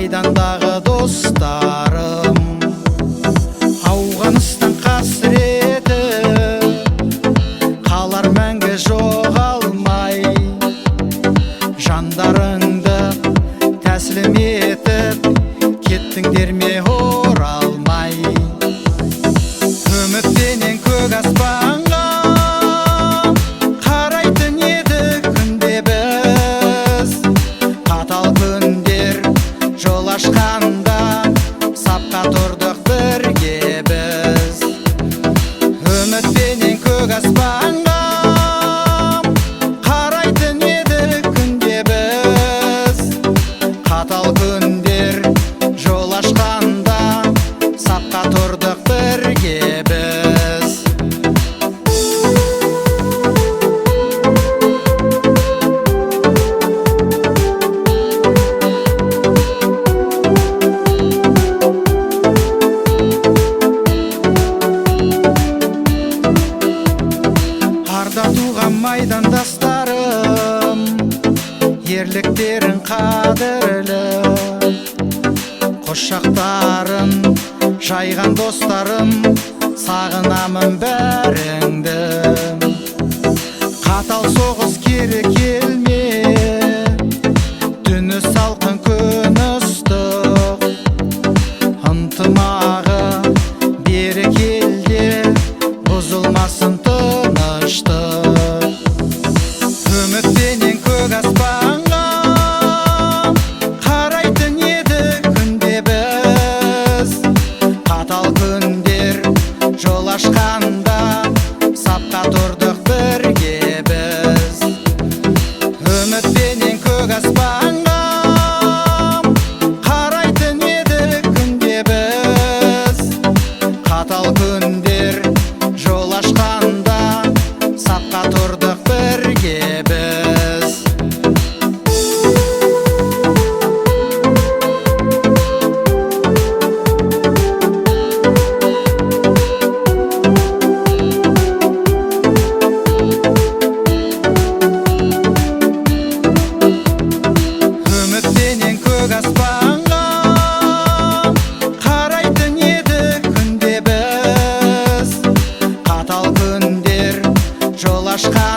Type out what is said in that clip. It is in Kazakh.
Майдандағы достарым, Ауғаныстан қасіреті, Қалар мәңгі жоғалмай. Жандарыңды тәсілім етіп, кеттіңдер ме оралмай. Үмітпенен көк аспанға қарайтын едік күнде біз. Қатал күндер жол ашқанда сапқа тұрдық бірге біз. Үмітпенен көк аспанға қарайтын едік күнде біз. Қатал күндер жол ашқанда сапқа тұрдық бірге біз. Арда туған майдандастарым, ерліктерің қадірлі. Құшақтарын жайған достарым, сағынамын бәріңді. Қатал соғыс кері келме, түні-салқын күні-ыстық. Ынтымағы бері келде, бұзылмасын тыныштық. Үмітпенен көк аспанға қарайтын едік күнде біз. Қатал күндер жол ашқанда сапқа тұрдық бірге біз. Үмітпенен көк аспанға қарайтын едік күнде біз. Қатал күндер жол ашқанда сапқа тұрдық бірге біз. Үмітпенен көк аспанға қарайтын едік күнде біз. Қатал күндер жол ашқан